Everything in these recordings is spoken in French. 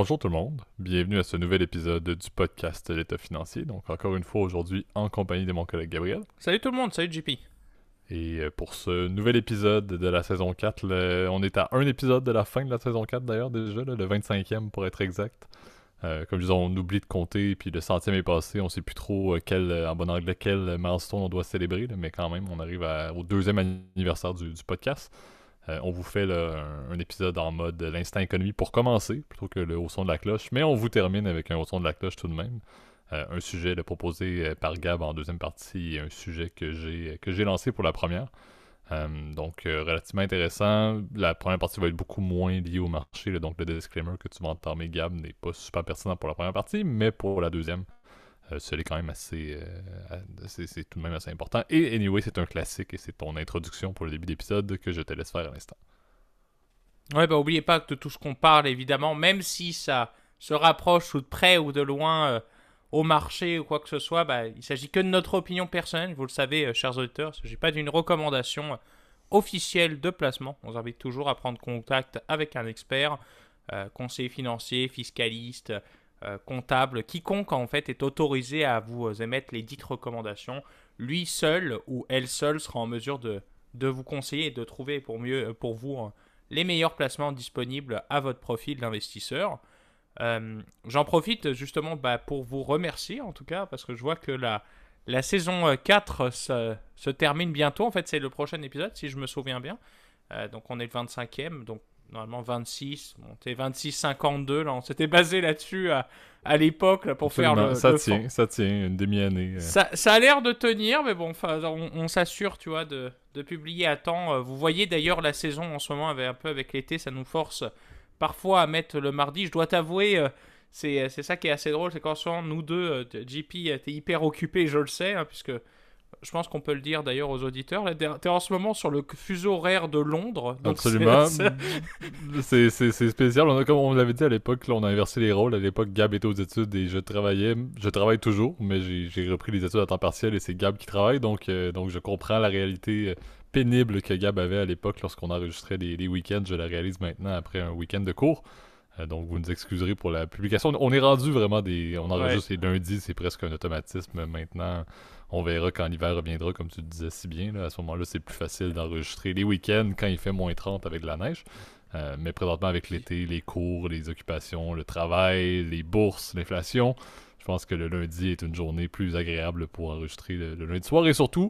Bonjour tout le monde, bienvenue à ce nouvel épisode du podcast L'État financier. Donc encore une fois aujourd'hui en compagnie de mon collègue Gabriel. Salut tout le monde, salut JP. Et pour ce nouvel épisode de la saison 4, on est à un épisode de la fin de la saison 4 d'ailleurs déjà, le 25e pour être exact. Comme je disais, on oublie de compter, puis le centième est passé, on sait plus trop en bon anglais quel milestone on doit célébrer, là, mais quand même on arrive au deuxième anniversaire du podcast. On vous fait là, un épisode en mode l'instant économie pour commencer, plutôt que le haut son de la cloche, mais on vous termine avec un haut son de la cloche tout de même. Un sujet proposé par Gab en deuxième partie et un sujet que j'ai lancé pour la première. Donc relativement intéressant. La première partie va être beaucoup moins liée au marché, là, donc le disclaimer que tu vas entamer Gab n'est pas super pertinent pour la première partie, mais pour la deuxième, c'est quand même c'est tout de même assez important. Et anyway, c'est un classique et c'est ton introduction pour le début d'épisode que je te laisse faire à l'instant. Ouais, bah oubliez pas que de tout ce qu'on parle, évidemment, même si ça se rapproche ou de près ou de loin au marché ou quoi que ce soit, bah, il s'agit que de notre opinion personnelle, vous le savez, chers auditeurs, il ne s'agit pas d'une recommandation officielle de placement. On vous invite toujours à prendre contact avec un expert, conseiller financier, fiscaliste, comptable, quiconque en fait est autorisé à vous émettre les dites recommandations. Lui seul ou elle seule sera en mesure de vous conseiller et de trouver pour vous les meilleurs placements disponibles à votre profil d'investisseur. J'en profite justement pour vous remercier en tout cas parce que je vois que la saison 4 se termine bientôt. En fait, c'est le prochain épisode si je me souviens bien. Donc on est le 25e, donc normalement 26, bon, t'es 26-52, là, on s'était basé là-dessus à l'époque là, pour faire Absolument, ça tient, une demi-année. Ça a l'air de tenir, mais bon, on s'assure, tu vois, de publier à temps. Vous voyez d'ailleurs la saison en ce moment, un peu avec l'été, ça nous force parfois à mettre le mardi. Je dois t'avouer, c'est ça qui est assez drôle, c'est qu'en ce moment, nous deux, JP, t'es hyper occupé, je le sais, hein, puisque je pense qu'on peut le dire d'ailleurs aux auditeurs. Là, t'es en ce moment sur le fuseau horaire de Londres. Donc Absolument. C'est spécial. Comme on l'avait dit à l'époque, là, on a inversé les rôles. À l'époque, Gab était aux études et je travaillais. Je travaille toujours, mais j'ai repris les études à temps partiel et c'est Gab qui travaille. Donc je comprends la réalité pénible que Gab avait à l'époque lorsqu'on enregistrait les week-ends. Je la réalise maintenant après un week-end de cours. Donc vous nous excuserez pour la publication. On est rendu vraiment On enregistre les lundis, c'est presque un automatisme maintenant. On verra quand l'hiver reviendra, comme tu le disais si bien. Là, à ce moment-là, c'est plus facile d'enregistrer les week-ends quand il fait moins 30 avec de la neige. Mais présentement, avec l'été, les cours, les occupations, le travail, les bourses, l'inflation, je pense que le lundi est une journée plus agréable pour enregistrer le lundi soir. Et surtout,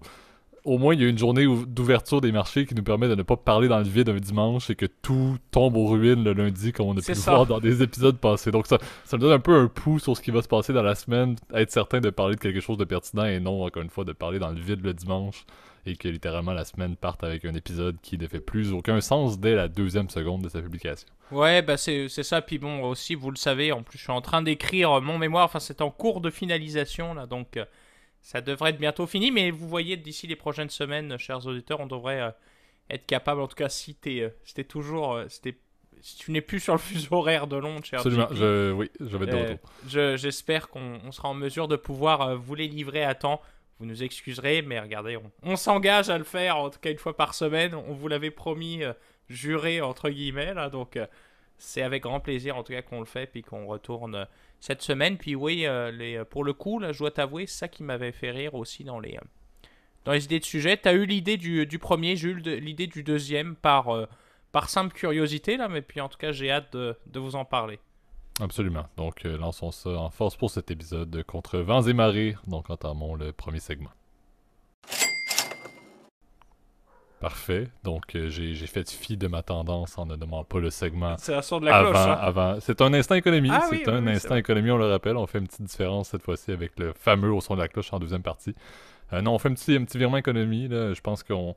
au moins, il y a une journée d'ouverture des marchés qui nous permet de ne pas parler dans le vide un dimanche et que tout tombe aux ruines le lundi comme on a pu le voir dans des épisodes passés. Donc ça me donne un peu un pouls sur ce qui va se passer dans la semaine, être certain de parler de quelque chose de pertinent et non, encore une fois, de parler dans le vide le dimanche et que littéralement la semaine parte avec un épisode qui ne fait plus aucun sens dès la deuxième seconde de sa publication. Ouais, bah c'est ça. Puis bon, aussi, vous le savez, en plus, je suis en train d'écrire mon mémoire. Enfin, c'est en cours de finalisation, là, donc ça devrait être bientôt fini. Mais vous voyez, d'ici les prochaines semaines, chers auditeurs, on devrait être capable, en tout cas, si t'es toujours... si tu n'es plus sur le fuseau horaire de Londres, cher Absolument, JP, oui, je vais être de retour. j'espère qu'on sera en mesure de pouvoir vous les livrer à temps. Vous nous excuserez, mais regardez, on s'engage à le faire, en tout cas une fois par semaine. On vous l'avait promis, juré, entre guillemets, là, donc c'est avec grand plaisir, en tout cas, qu'on le fait, puis qu'on retourne cette semaine. Puis oui, pour le coup, là, je dois t'avouer, c'est ça qui m'avait fait rire aussi dans les idées de sujet. T'as eu l'idée du premier, j'ai eu l'idée du deuxième par simple curiosité, là, mais puis en tout cas, j'ai hâte de vous en parler. Absolument. Donc, lançons ça en force pour cet épisode contre vents et marées. Donc, entamons le premier segment. Parfait. Donc, j'ai fait fi de ma tendance en ne nommant pas le segment C'est la son de la cloche, hein. avant. C'est un instant économie. Ah c'est oui, un oui, instant économie, on le rappelle. On fait une petite différence cette fois-ci avec le fameux au son de la cloche en deuxième partie. Non, on fait un petit virement économie. Là. Je pense qu'on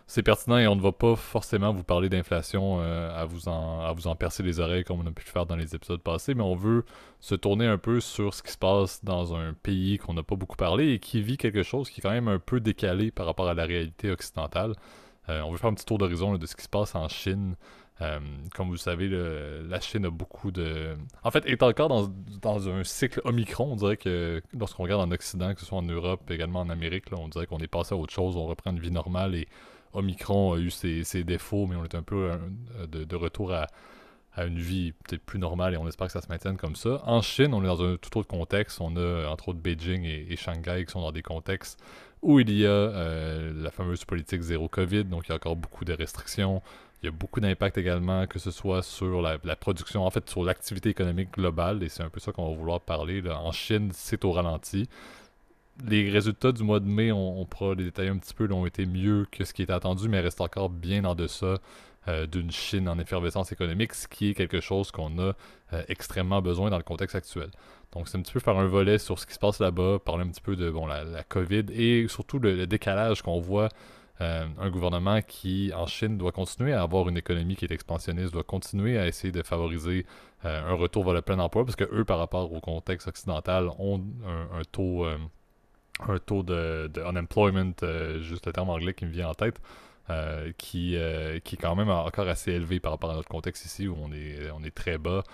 c'est pertinent et on ne va pas forcément vous parler d'inflation à vous en percer les oreilles comme on a pu le faire dans les épisodes passés, mais on veut se tourner un peu sur ce qui se passe dans un pays qu'on n'a pas beaucoup parlé et qui vit quelque chose qui est quand même un peu décalé par rapport à la réalité occidentale. On veut faire un petit tour d'horizon là, de ce qui se passe en Chine. Comme vous le savez, la Chine a beaucoup de... En fait, est encore dans un cycle Omicron. On dirait que lorsqu'on regarde en Occident, que ce soit en Europe, également en Amérique, là, on dirait qu'on est passé à autre chose, on reprend une vie normale et Omicron a eu ses défauts, mais on est un peu de retour à une vie peut-être plus normale et on espère que ça se maintienne comme ça. En Chine, on est dans un tout autre contexte. On a entre autres Beijing et Shanghai qui sont dans des contextes où il y a la fameuse politique zéro Covid, donc il y a encore beaucoup de restrictions. Il y a beaucoup d'impact également, que ce soit sur la production, en fait sur l'activité économique globale, et c'est un peu ça qu'on va vouloir parler. Là. En Chine, c'est au ralenti. Les résultats du mois de mai, on pourra les détailler un petit peu, là, ont été mieux que ce qui était attendu, mais reste encore bien en deçà d'une Chine en effervescence économique, ce qui est quelque chose qu'on a extrêmement besoin dans le contexte actuel. Donc c'est un petit peu faire un volet sur ce qui se passe là-bas, parler un petit peu de bon, la COVID et surtout le décalage qu'on voit. Un gouvernement qui, en Chine, doit continuer à avoir une économie qui est expansionniste, doit continuer à essayer de favoriser un retour vers le plein emploi, parce que eux, par rapport au contexte occidental, ont un taux de unemployment, juste le terme anglais qui me vient en tête, qui est quand même encore assez élevé par rapport à notre contexte ici, où on est très bas.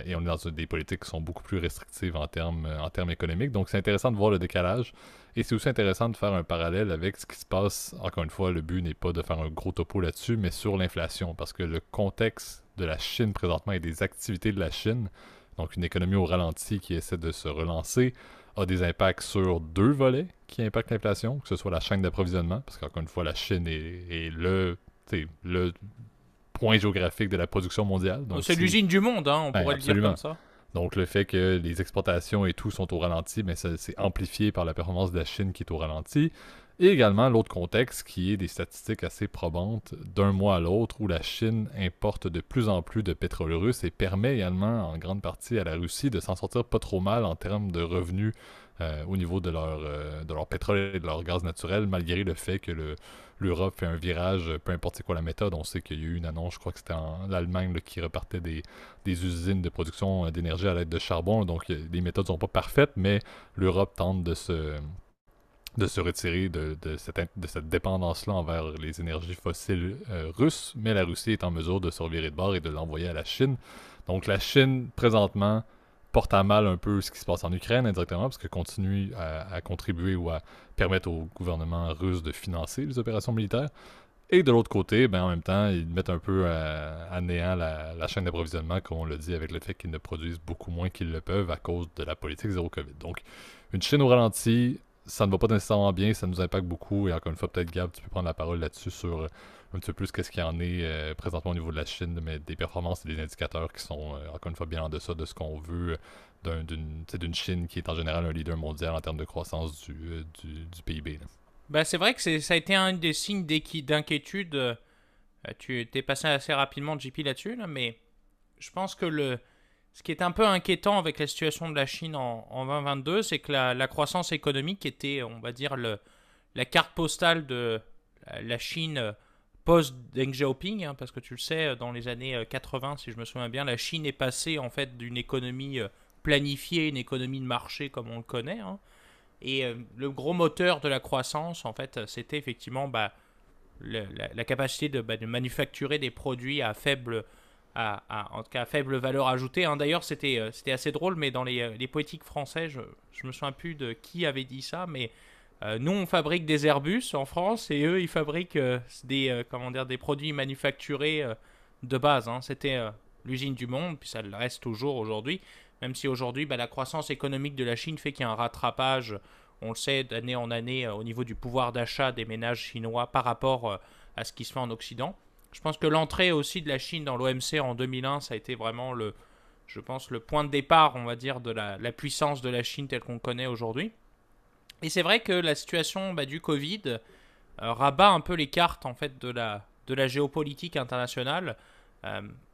Et on est dans des politiques qui sont beaucoup plus restrictives en termes économiques. Donc c'est intéressant de voir le décalage. Et c'est aussi intéressant de faire un parallèle avec ce qui se passe. Encore une fois, le but n'est pas de faire un gros topo là-dessus, mais sur l'inflation. Parce que le contexte de la Chine présentement et des activités de la Chine, donc une économie au ralenti qui essaie de se relancer, a des impacts sur deux volets qui impactent l'inflation, que ce soit la chaîne d'approvisionnement, parce qu'encore une fois, la Chine est le point géographique de la production mondiale. Donc c'est l'usine du monde, hein, on pourrait absolument. le dire comme ça. Donc le fait que les exportations et tout sont au ralenti, mais ça c'est amplifié par la performance de la Chine qui est au ralenti. Et également l'autre contexte qui est des statistiques assez probantes d'un mois à l'autre où la Chine importe de plus en plus de pétrole russe et permet également en grande partie à la Russie de s'en sortir pas trop mal en termes de revenus au niveau de leur pétrole et de leur gaz naturel, malgré le fait que l'Europe fait un virage, peu importe c'est quoi la méthode. On sait qu'il y a eu une annonce, je crois que c'était en Allemagne, là, qui repartait des usines de production d'énergie à l'aide de charbon. Donc les méthodes sont pas parfaites, mais l'Europe tente de se retirer de cette dépendance-là envers les énergies fossiles russes, mais la Russie est en mesure de se revirer de bord et de l'envoyer à la Chine. Donc la Chine, présentement, porte à mal un peu ce qui se passe en Ukraine indirectement, parce qu'elle continue à contribuer ou à permettre au gouvernement russe de financer les opérations militaires. Et de l'autre côté, ben, en même temps, ils mettent un peu à néant la chaîne d'approvisionnement, comme on l'a dit, avec le fait qu'ils ne produisent beaucoup moins qu'ils le peuvent à cause de la politique zéro COVID. Donc, une Chine au ralenti, ça ne va pas nécessairement bien, ça nous impacte beaucoup. Et encore une fois, peut-être Gab, tu peux prendre la parole là-dessus sur un petit peu plus qu'est-ce qu'il y en est présentement au niveau de la Chine, mais des performances et des indicateurs qui sont encore une fois bien en deçà de ce qu'on veut d'une Chine qui est en général un leader mondial en termes de croissance du PIB. Là. Bah, c'est vrai que ça a été un des signes d'inquiétude. Tu t'es passé assez rapidement, JP, là-dessus, là, mais je pense que ce qui est un peu inquiétant avec la situation de la Chine en 2022, c'est que la croissance économique était, on va dire, la carte postale de la Chine post-Deng Xiaoping, hein, parce que tu le sais, dans les années 80, si je me souviens bien, la Chine est passée en fait d'une économie planifiée, une économie de marché comme on le connaît, hein, et le gros moteur de la croissance, en fait, c'était effectivement la capacité de manufacturer des produits à faible en tout cas à faible valeur ajoutée. Hein. D'ailleurs, c'était assez drôle, mais dans les politiques français, je me souviens plus de qui avait dit ça, mais nous, on fabrique des Airbus en France et eux, ils fabriquent des produits manufacturés de base. Hein. C'était l'usine du monde, puis ça le reste toujours aujourd'hui, même si aujourd'hui, la croissance économique de la Chine fait qu'il y a un rattrapage, on le sait, d'année en année, au niveau du pouvoir d'achat des ménages chinois par rapport à ce qui se fait en Occident. Je pense que l'entrée aussi de la Chine dans l'OMC en 2001, ça a été vraiment le point de départ, on va dire, de la puissance de la Chine telle qu'on le connaît aujourd'hui. Et c'est vrai que la situation du Covid rabat un peu les cartes en fait de la géopolitique internationale.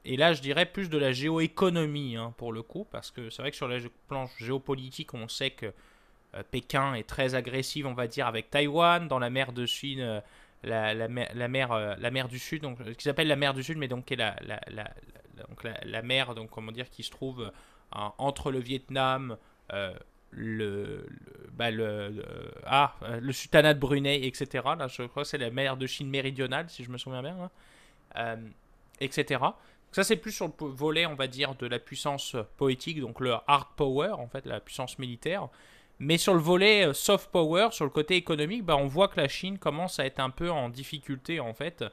Et là, je dirais plus de la géoéconomie hein, pour le coup, parce que c'est vrai que sur le plan géopolitique, on sait que Pékin est très agressive, on va dire, avec Taïwan, dans la mer de Chine. La mer du Sud, donc, qui s'appelle la mer du Sud, mais donc qui est la mer, donc comment dire, qui se trouve entre le Vietnam, le sultanat de Brunei, etc. Là, je crois que c'est la mer de Chine méridionale, si je me souviens bien, hein, etc. Donc ça, c'est plus sur le volet, on va dire, de la puissance politique, donc le hard power, en fait, la puissance militaire. Mais sur le volet soft power, sur le côté économique, on voit que la Chine commence à être un peu en difficulté en fait,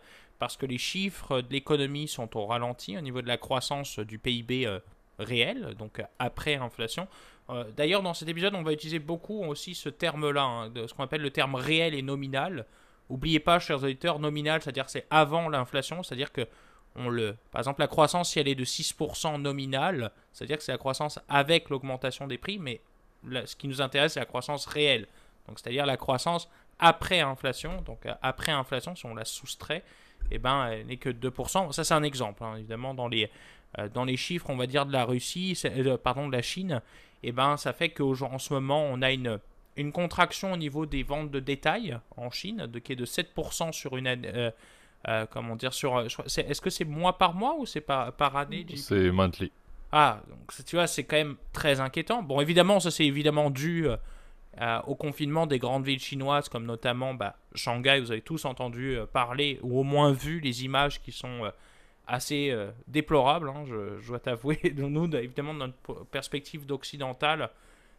parce que les chiffres de l'économie sont au ralenti au niveau de la croissance du PIB réel, donc après inflation. D'ailleurs, dans cet épisode, on va utiliser beaucoup aussi ce terme-là, hein, de ce qu'on appelle le terme réel et nominal. N'oubliez pas, chers auditeurs, nominal, c'est-à-dire que c'est avant l'inflation, c'est-à-dire que par exemple, la croissance, si elle est de 6% nominale, c'est-à-dire que c'est la croissance avec l'augmentation des prix, mais là, ce qui nous intéresse, c'est la croissance réelle. Donc, c'est-à-dire la croissance après inflation. Donc, après inflation, si on la soustrait, eh ben, elle n'est que 2%. Ça, c'est un exemple, hein, évidemment, dans les chiffres, on va dire, de la Russie, pardon, de la Chine, eh ben, ça fait qu'en ce moment, on a une contraction au niveau des ventes de détail en Chine, qui est de 7% sur une année. Comment dire, est-ce que c'est mois par mois ou c'est par année, JP? C'est monthly. Ah, donc tu vois, c'est quand même très inquiétant. Bon, évidemment, ça c'est évidemment dû au confinement des grandes villes chinoises, comme notamment Shanghai. Vous avez tous entendu parler ou au moins vu les images qui sont assez déplorables, hein, je dois t'avouer. Nous, évidemment, de notre perspective d'occidental,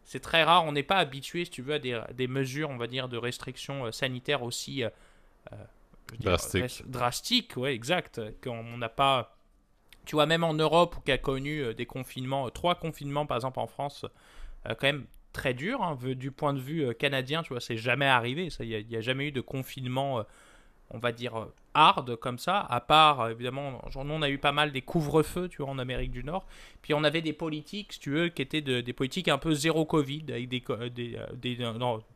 c'est très rare. On n'est pas habitué, si tu veux, à des mesures, on va dire, de restrictions sanitaires aussi drastique, ouais, exact. Quand on n'a pas, tu vois, même en Europe, qui a connu des confinements, 3 confinements par exemple en France, quand même très dur, hein, du point de vue canadien, tu vois, c'est jamais arrivé. Il n'y a jamais eu de confinement, on va dire, hard comme ça, à part, évidemment, nous on a eu pas mal des couvre-feux, tu vois, en Amérique du Nord. Puis on avait des politiques, si tu veux, qui étaient des politiques un peu zéro Covid, avec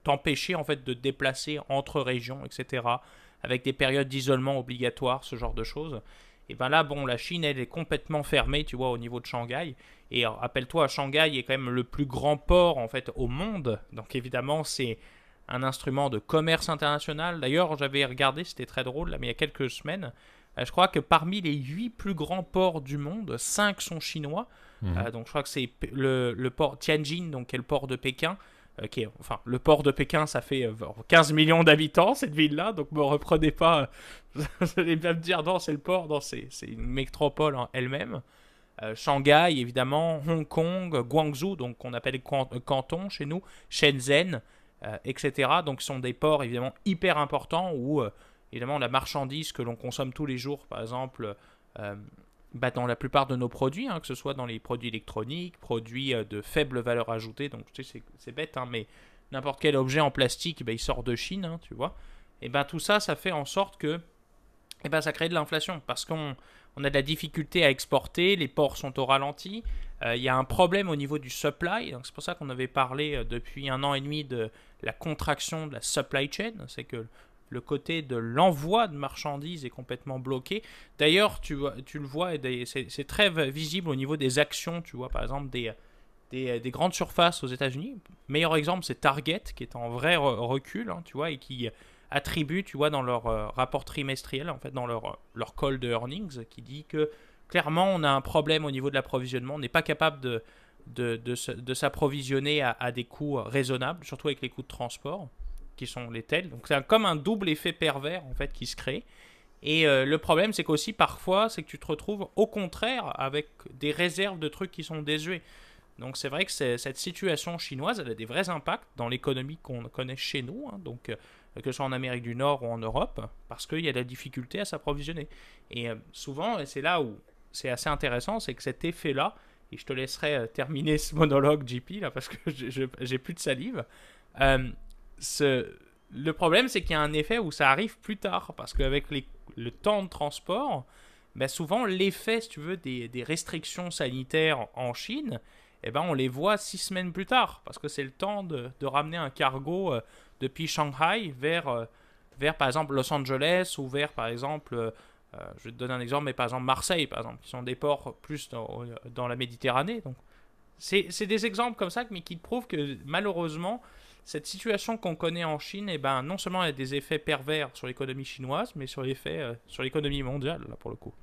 t'empêcher en fait de te déplacer entre régions, etc., avec des périodes d'isolement obligatoires, ce genre de choses. Et ben là, bon, la Chine, elle est complètement fermée, tu vois, au niveau de Shanghai. Et rappelle-toi, Shanghai est quand même le plus grand port, en fait, au monde. Donc, évidemment, c'est un instrument de commerce international. D'ailleurs, j'avais regardé, c'était très drôle, là, mais il y a quelques semaines, je crois que parmi les 8 plus grands ports du monde, 5 sont chinois. Donc, je crois que c'est le port Tianjin, donc, qui est le port de Pékin. Enfin, le port de Pékin, ça fait 15 millions d'habitants, cette ville-là, donc me reprenez pas, vous allez bien me dire, non, c'est le port, non, c'est une métropole en elle-même. Shanghai, évidemment, Hong Kong, Guangzhou, donc qu'on appelle canton chez nous, Shenzhen, etc. Donc, ce sont des ports, évidemment, hyper importants où, évidemment, la marchandise que l'on consomme tous les jours, par exemple, dans la plupart de nos produits, hein, que ce soit dans les produits électroniques, produits de faible valeur ajoutée, donc tu sais, c'est bête, hein, mais n'importe quel objet en plastique, il sort de Chine, hein, tu vois. Et tout ça, ça fait en sorte que ça crée de l'inflation, parce qu'on a de la difficulté à exporter, les ports sont au ralenti, il y a un problème au niveau du supply, donc c'est pour ça qu'on avait parlé depuis 1 an et demi de la contraction de la supply chain, c'est que le côté de l'envoi de marchandises est complètement bloqué. D'ailleurs, tu le vois, c'est très visible au niveau des actions, tu vois, par exemple, des grandes surfaces aux États-Unis. Meilleur exemple, c'est Target, qui est en vrai recul, hein, tu vois, et qui attribue, tu vois, dans leur rapport trimestriel, en fait, dans leur call de earnings, qui dit que clairement, on a un problème au niveau de l'approvisionnement. On n'est pas capable de s'approvisionner à des coûts raisonnables, surtout avec les coûts de transport qui sont les tels. Donc c'est comme un double effet pervers en fait qui se crée. Et le problème c'est qu'aussi parfois c'est que tu te retrouves au contraire avec des réserves de trucs qui sont désuets. Donc c'est vrai que cette situation chinoise elle a des vrais impacts dans l'économie qu'on connaît chez nous, hein, donc que ce soit en Amérique du Nord ou en Europe, parce qu'il y a de la difficulté à s'approvisionner. Et souvent, et c'est là où c'est assez intéressant, c'est que cet effet-là, et je te laisserai terminer ce monologue JP là parce que j'ai plus de salive. Le problème, c'est qu'il y a un effet où ça arrive plus tard, parce qu'avec le temps de transport, souvent l'effet, si tu veux, des restrictions sanitaires en Chine, on les voit 6 semaines plus tard, parce que c'est le temps de ramener un cargo depuis Shanghai vers, par exemple, Los Angeles, ou vers, par exemple, je vais te donner un exemple, mais par exemple Marseille, par exemple, qui sont des ports plus dans la Méditerranée. Donc, c'est des exemples comme ça, mais qui prouvent que malheureusement, cette situation qu'on connaît en Chine, non seulement elle a des effets pervers sur l'économie chinoise, mais sur l'économie mondiale, là, pour le coup.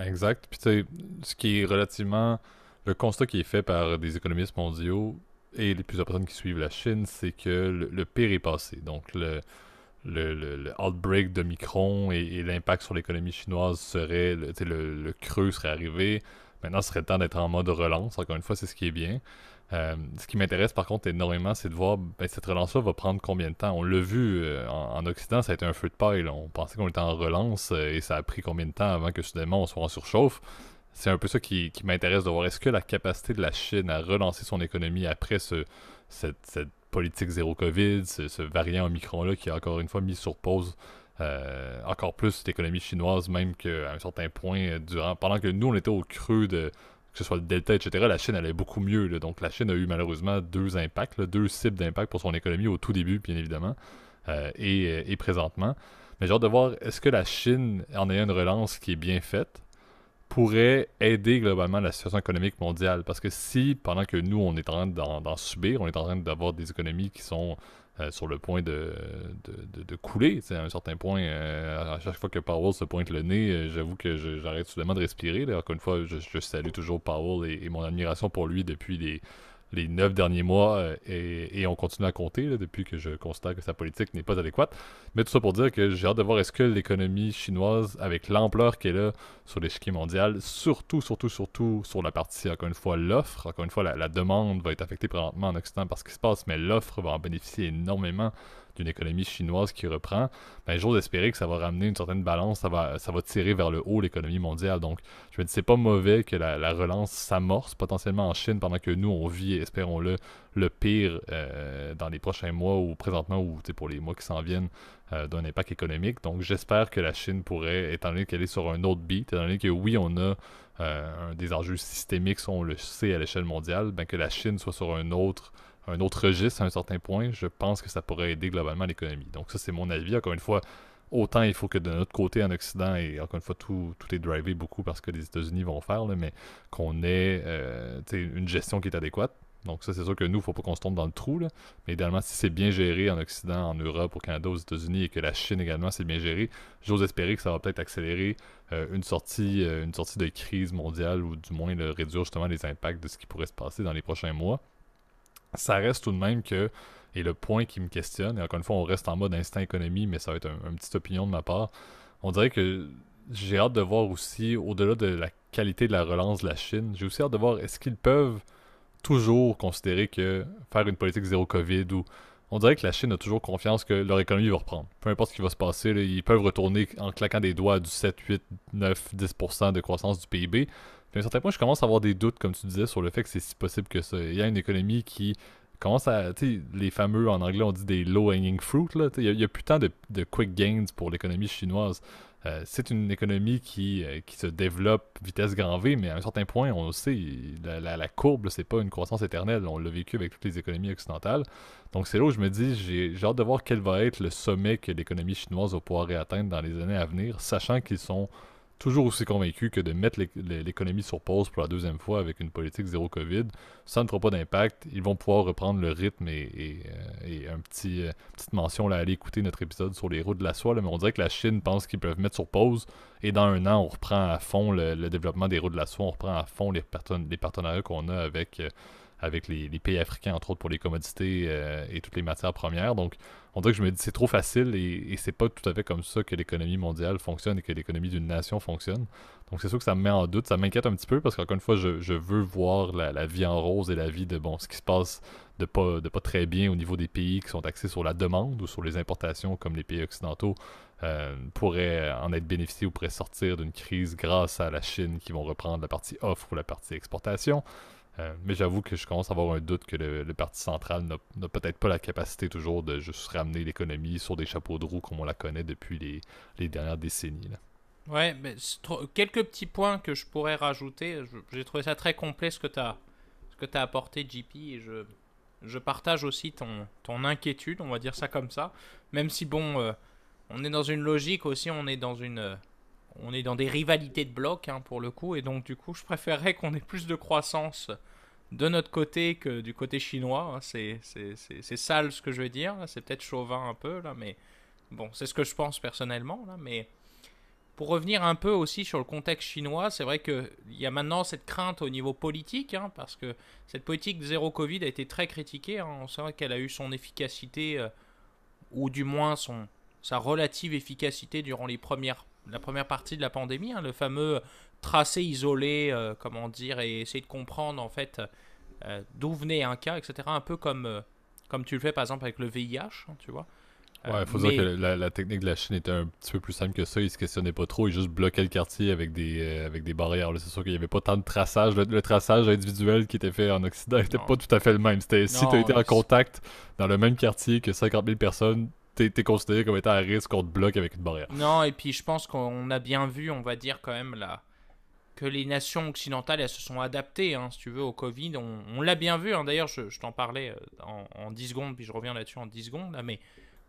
Exact. Puis tu sais, ce qui est relativement... Le constat qui est fait par des économistes mondiaux et les plusieurs personnes qui suivent la Chine, c'est que le pire est passé. Donc le outbreak de Micron et l'impact sur l'économie chinoise serait... Le creux serait arrivé. Maintenant, ce serait le temps d'être en mode relance. Encore une fois, c'est ce qui est bien. Ce qui m'intéresse par contre énormément, c'est de voir cette relance-là va prendre combien de temps. On l'a vu en Occident, ça a été un feu de paille. Là. On pensait qu'on était en relance et ça a pris combien de temps avant que soudainement on soit en surchauffe. C'est un peu ça qui m'intéresse de voir. Est-ce que la capacité de la Chine à relancer son économie après cette politique zéro COVID, ce variant Omicron-là qui a encore une fois mis sur pause encore plus l'économie chinoise, même qu'à un certain point, pendant que nous on était au creux de que ce soit le Delta, etc., la Chine allait beaucoup mieux. Là. Donc la Chine a eu malheureusement deux impacts, là, deux cibles d'impact pour son économie au tout début, bien évidemment, et présentement. Mais j'ai hâte de voir, est-ce que la Chine, en ayant une relance qui est bien faite, pourrait aider globalement la situation économique mondiale. Parce que si, pendant que nous, on est en train d'en subir, on est en train d'avoir des économies qui sont sur le point de couler, à un certain point, à chaque fois que Powell se pointe le nez, j'avoue que j'arrête soudainement de respirer. Là. Encore une fois, je salue toujours Powell et mon admiration pour lui depuis les 9 derniers mois et on continue à compter là, depuis que je constate que sa politique n'est pas adéquate. Mais tout ça pour dire que j'ai hâte de voir est-ce que l'économie chinoise, avec l'ampleur qu'elle a sur l'échiquier mondial, surtout sur la partie, encore une fois, l'offre, encore une fois, la demande va être affectée présentement en Occident par ce qui se passe, mais l'offre va en bénéficier énormément d'une économie chinoise qui reprend, ben j'ose espérer que ça va ramener une certaine balance, ça va tirer vers le haut l'économie mondiale. Donc, je me dis, c'est pas mauvais que la relance s'amorce potentiellement en Chine pendant que nous, on vit, espérons-le, le pire dans les prochains mois ou présentement ou pour les mois qui s'en viennent d'un impact économique. Donc, j'espère que la Chine pourrait, étant donné qu'elle est sur un autre beat, étant donné que oui, on a des enjeux systémiques, si on le sait à l'échelle mondiale, ben que la Chine soit sur un autre registre à un certain point, je pense que ça pourrait aider globalement l'économie. Donc ça, c'est mon avis. Encore une fois, autant il faut que de notre côté en Occident, et encore une fois, tout est drivé beaucoup parce que les États-Unis vont faire, là, mais qu'on ait une gestion qui est adéquate. Donc ça, c'est sûr que nous, il ne faut pas qu'on se tombe dans le trou. Là. Mais idéalement, si c'est bien géré en Occident, en Europe, au Canada, aux États-Unis, et que la Chine également, c'est bien géré, j'ose espérer que ça va peut-être accélérer une sortie de crise mondiale, ou du moins réduire justement les impacts de ce qui pourrait se passer dans les prochains mois. Ça reste tout de même que, et le point qui me questionne, et encore une fois, on reste en mode instant économie, mais ça va être un petite opinion de ma part, on dirait que j'ai hâte de voir aussi, au-delà de la qualité de la relance de la Chine, j'ai aussi hâte de voir est-ce qu'ils peuvent toujours considérer que faire une politique zéro COVID ou on dirait que la Chine a toujours confiance que leur économie va reprendre. Peu importe ce qui va se passer, là, ils peuvent retourner en claquant des doigts à du 7, 8, 9, 10% de croissance du PIB. Puis à un certain point, je commence à avoir des doutes, comme tu disais, sur le fait que c'est si possible que ça. Il y a une économie qui commence à... Tu sais, les fameux, en anglais, on dit des low-hanging fruit, là. Il y a plus tant de quick gains pour l'économie chinoise. C'est une économie qui se développe vitesse grand V, mais à un certain point, on le sait, la courbe, c'est pas une croissance éternelle. On l'a vécu avec toutes les économies occidentales. Donc c'est là où je me dis, j'ai hâte de voir quel va être le sommet que l'économie chinoise va pouvoir atteindre dans les années à venir, sachant qu'ils sont toujours aussi convaincus que de mettre l'économie sur pause pour la deuxième fois avec une politique zéro COVID, ça ne fera pas d'impact. Ils vont pouvoir reprendre le rythme et un petite mention là, aller écouter notre épisode sur les routes de la soie. Là, mais on dirait que la Chine pense qu'ils peuvent mettre sur pause et dans un an, on reprend à fond le développement des routes de la soie, on reprend à fond les partenariats qu'on a avec les pays africains, entre autres pour les commodités et toutes les matières premières. Donc, on dirait que je me dis c'est trop facile et c'est pas tout à fait comme ça que l'économie mondiale fonctionne et que l'économie d'une nation fonctionne. Donc, c'est sûr que ça me met en doute, ça m'inquiète un petit peu parce qu'encore une fois, je veux voir la vie en rose et la vie de ce qui se passe de pas très bien au niveau des pays qui sont axés sur la demande ou sur les importations comme les pays occidentaux pourraient en être bénéficiés ou pourraient sortir d'une crise grâce à la Chine qui vont reprendre la partie offre ou la partie exportation. Mais j'avoue que je commence à avoir un doute que le Parti central n'a peut-être pas la capacité toujours de juste ramener l'économie sur des chapeaux de roue comme on la connaît depuis les dernières décennies. Là. Ouais, mais quelques petits points que je pourrais rajouter. J'ai trouvé ça très complet ce que tu as apporté, JP, et je partage aussi ton inquiétude, on va dire ça comme ça. Même si, bon, on est dans une logique aussi, on est dans des rivalités de blocs, hein, pour le coup, et donc du coup, je préférerais qu'on ait plus de croissance de notre côté que du côté chinois. Hein. C'est sale ce que je veux dire, c'est peut-être chauvin un peu, là, mais bon, c'est ce que je pense personnellement, là, mais... Pour revenir un peu aussi sur le contexte chinois, c'est vrai qu'il y a maintenant cette crainte au niveau politique, hein, parce que cette politique de zéro Covid a été très critiquée. Hein. C'est vrai qu'elle a eu son efficacité, ou du moins sa relative efficacité durant la première partie de la pandémie. Hein, le fameux tracé isolé, comment dire, et essayer de comprendre en fait d'où venait un cas, etc. Un peu comme tu le fais par exemple avec le VIH, hein, tu vois. Ouais, faut dire que la technique de la Chine était un petit peu plus simple que ça. Ils se questionnaient pas trop. Ils juste bloquaient le quartier avec des barrières. Là. C'est sûr qu'il y avait pas tant de traçage. Le traçage individuel qui était fait en Occident était Non, pas tout à fait le même. C'était si t'as non, été en contact dans le même quartier que 50 000 personnes, t'es considéré comme étant à risque qu'on te bloque avec une barrière. non, et puis je pense qu'on a bien vu, on va dire quand même là, que les nations occidentales, elles se sont adaptées, hein, si tu veux, au Covid. On l'a bien vu, hein. D'ailleurs, je t'en parlais en 10 secondes, puis je reviens là-dessus en 10 secondes, là, mais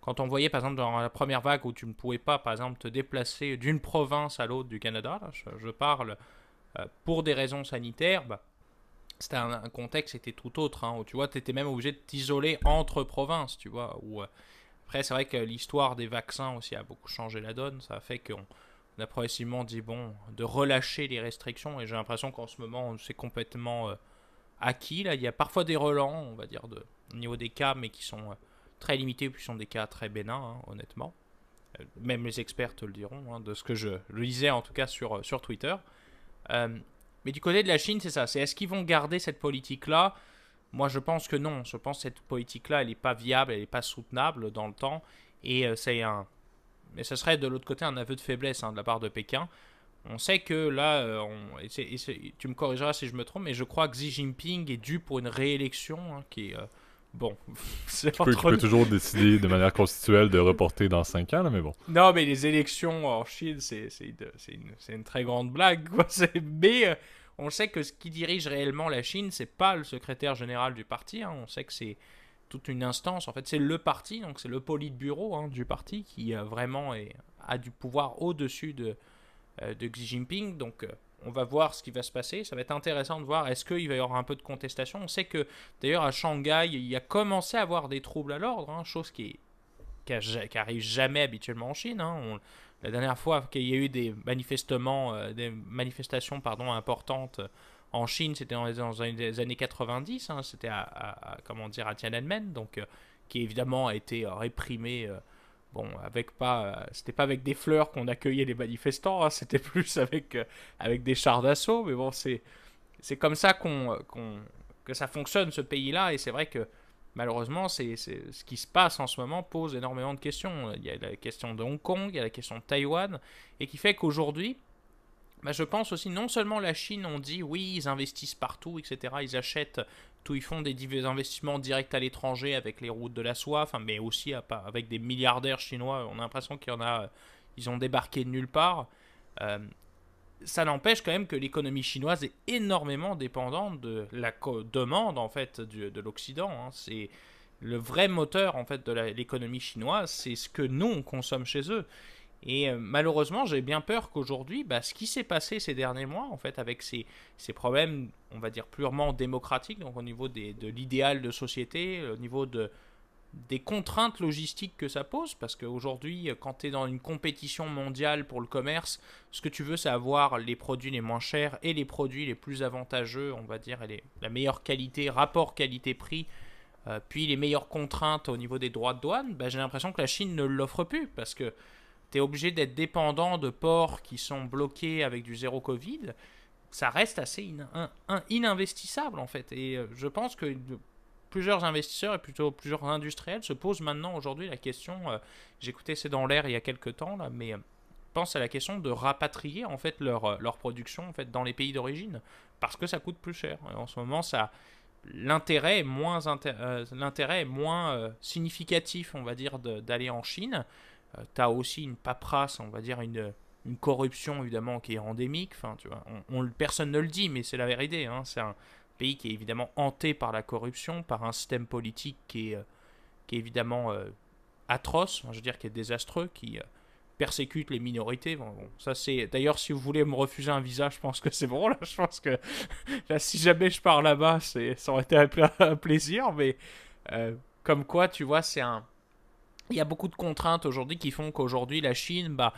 quand on voyait, par exemple, dans la première vague où tu ne pouvais pas, par exemple, te déplacer d'une province à l'autre du Canada, là, je parle pour des raisons sanitaires, bah, c'était un contexte qui était tout autre, hein, où tu vois, tu étais même obligé de t'isoler entre provinces, tu vois. Après, c'est vrai que l'histoire des vaccins aussi a beaucoup changé la donne. Ça a fait qu'on a progressivement dit, bon, de relâcher les restrictions, et j'ai l'impression qu'en ce moment, c'est complètement acquis. Là, il y a parfois des relents, on va dire, au niveau des cas, mais qui sont très limités, puis sont des cas très bénins, hein, honnêtement. Même les experts te le diront, hein, de ce que je lisais en tout cas sur Twitter. Euh, mais du côté de la Chine, c'est ça. C'est est-ce qu'ils vont garder cette politique-là? Moi, je pense que non. Je pense que cette politique-là, elle n'est pas viable, elle n'est pas soutenable dans le temps. Et mais ce serait de l'autre côté un aveu de faiblesse, hein, de la part de Pékin. On sait que là, tu me corrigeras si je me trompe, mais je crois que Xi Jinping est dû pour une réélection, hein, qui est bon. C'est pas Qui trop. peut toujours décider de manière constitutionnelle de reporter dans 5 ans, là, mais bon. Non, mais les élections en Chine, c'est une très grande blague, quoi. Mais on sait que ce qui dirige réellement la Chine, c'est pas le secrétaire général du parti, hein. On sait que c'est toute une instance. En fait, c'est le parti, donc c'est le politburo, hein, du parti qui vraiment a du pouvoir au-dessus de Xi Jinping. Donc, on va voir ce qui va se passer. Ça va être intéressant de voir est-ce qu'il va y avoir un peu de contestation. On sait que d'ailleurs à Shanghai, il y a commencé à avoir des troubles à l'ordre, hein, chose qui arrive jamais habituellement en Chine, hein. La dernière fois qu'il y a eu des manifestations pardon, importantes en Chine, c'était dans les années 90, hein. C'était comment dire, à Tiananmen, donc qui évidemment a été réprimé. Bon, c'était pas avec des fleurs qu'on accueillait les manifestants, hein, c'était plus avec des chars d'assaut. Mais bon, c'est comme ça que ça fonctionne ce pays-là, et c'est vrai que malheureusement, ce qui se passe en ce moment pose énormément de questions. Il y a la question de Hong Kong, il y a la question de Taïwan, et qui fait qu'aujourd'hui, bah, je pense aussi, non seulement la Chine, on dit oui, ils investissent partout, etc. Ils achètent tout, ils font des investissements directs à l'étranger avec les routes de la soie, enfin, mais aussi avec des milliardaires chinois. On a l'impression qu'il y en a, ils ont débarqué de nulle part. Euh, Ça n'empêche quand même que l'économie chinoise est énormément dépendante de la demande en fait de l'Occident, hein. C'est le vrai moteur en fait de l'économie chinoise, c'est ce que nous on consomme chez eux. Et malheureusement, j'ai bien peur qu'aujourd'hui, bah, ce qui s'est passé ces derniers mois, en fait, avec ces problèmes, on va dire purement démocratiques, donc au niveau de l'idéal de société, au niveau des contraintes logistiques que ça pose, parce qu'aujourd'hui, quand tu es dans une compétition mondiale pour le commerce, ce que tu veux, c'est avoir les produits les moins chers et les produits les plus avantageux, on va dire, et la meilleure qualité, rapport qualité-prix, puis les meilleures contraintes au niveau des droits de douane. Bah, j'ai l'impression que la Chine ne l'offre plus, parce que tu es obligé d'être dépendant de ports qui sont bloqués avec du zéro Covid. Ça reste assez ininvestissable, en fait. Et je pense que plusieurs investisseurs et plutôt plusieurs industriels se posent maintenant aujourd'hui la question, j'écoutais C'est dans l'air il y a quelques temps, là, mais pensent à la question de rapatrier en fait leur production en fait, dans les pays d'origine, parce que ça coûte plus cher. Et en ce moment, l'intérêt est moins significatif, on va dire, d'aller en Chine. Tu as aussi une paperasse, on va dire une corruption évidemment qui est endémique. Enfin, tu vois, personne ne le dit, mais c'est la vérité, hein. C'est un pays qui est évidemment hanté par la corruption, par un système politique qui est évidemment atroce, je veux dire qui est désastreux, qui persécute les minorités. Bon, ça c'est. D'ailleurs, si vous voulez me refuser un visa, je pense que c'est bon. Là, je pense que là, si jamais je pars là-bas, ça aurait été un plaisir. Mais comme quoi, tu vois, il y a beaucoup de contraintes aujourd'hui qui font qu'aujourd'hui la Chine, bah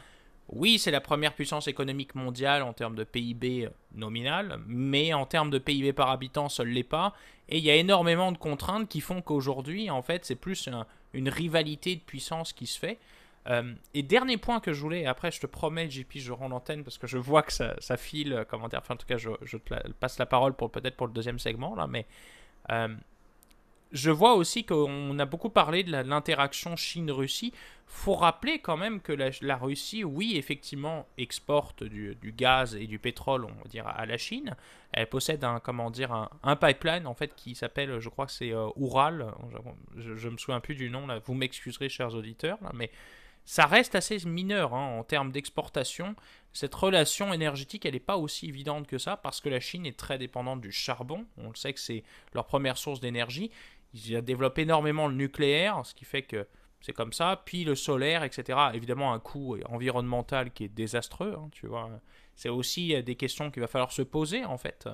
oui, c'est la première puissance économique mondiale en termes de PIB nominal, mais en termes de PIB par habitant, ça ne l'est pas. Et il y a énormément de contraintes qui font qu'aujourd'hui, en fait, c'est plus une rivalité de puissance qui se fait. Et dernier point que je voulais, après je te promets, JP, je rends l'antenne parce que je vois que ça file, comment dire, enfin en tout cas, je te passe la parole peut-être pour le deuxième segment, là, mais Euh, je vois aussi qu'on a beaucoup parlé de l'interaction Chine-Russie. Faut rappeler quand même que la Russie, oui, effectivement, exporte du gaz et du pétrole, on va dire, à la Chine. Elle possède comment dire, un pipeline, en fait, qui s'appelle, je crois que c'est Oural. Je me souviens plus du nom, là. Vous m'excuserez, chers auditeurs, là, mais ça reste assez mineur hein, en termes d'exportation. Cette relation énergétique, elle n'est pas aussi évidente que ça parce que la Chine est très dépendante du charbon. On le sait que c'est leur première source d'énergie. Ils développent énormément le nucléaire, ce qui fait que c'est comme ça. Puis le solaire, etc. Évidemment, un coût environnemental qui est désastreux. Hein, tu vois. C'est aussi des questions qu'il va falloir se poser en fait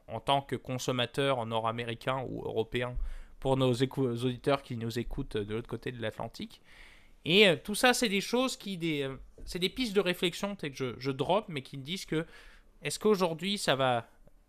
en tant que consommateur nord-américain ou européen pour nos auditeurs qui nous écoutent de l'autre côté de l'Atlantique. Et tout ça, c'est des choses c'est des pistes de réflexion que je drop, mais qui me disent que est-ce qu'aujourd'hui,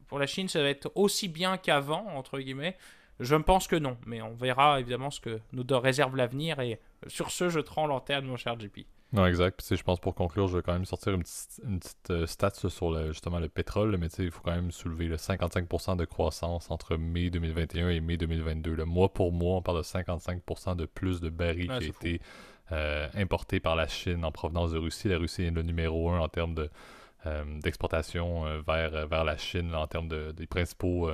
pour la Chine, ça va être aussi bien qu'avant, entre guillemets. Je me pense que non, mais on verra évidemment ce que nous réserve l'avenir. Et sur ce, je te rends l'antenne, mon cher JP. Non, exact. Puis, je pense pour conclure, je vais quand même sortir une petite stat sur justement le pétrole, mais il faut quand même soulever le 55% de croissance entre mai 2021 et mai 2022. Le mois pour mois, on parle de 55% de plus de barils qui a été importé par la Chine en provenance de Russie. La Russie est le numéro 1 en termes d'exportation vers la Chine, là, en termes des principaux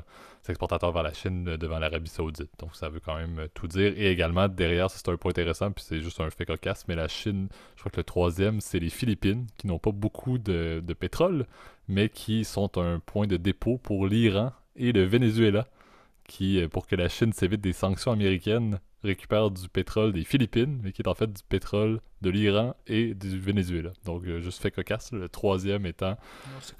exportateurs vers la Chine devant l'Arabie Saoudite. Donc ça veut quand même tout dire. Et également, derrière, ça, c'est un point intéressant, puis c'est juste un fait cocasse, mais la Chine, je crois que le troisième, c'est les Philippines, qui n'ont pas beaucoup de pétrole, mais qui sont un point de dépôt pour l'Iran et le Venezuela, qui, pour que la Chine s'évite des sanctions américaines, récupère du pétrole des Philippines, mais qui est en fait du pétrole de l'Iran et du Venezuela. Donc, juste fait cocasse, le troisième étant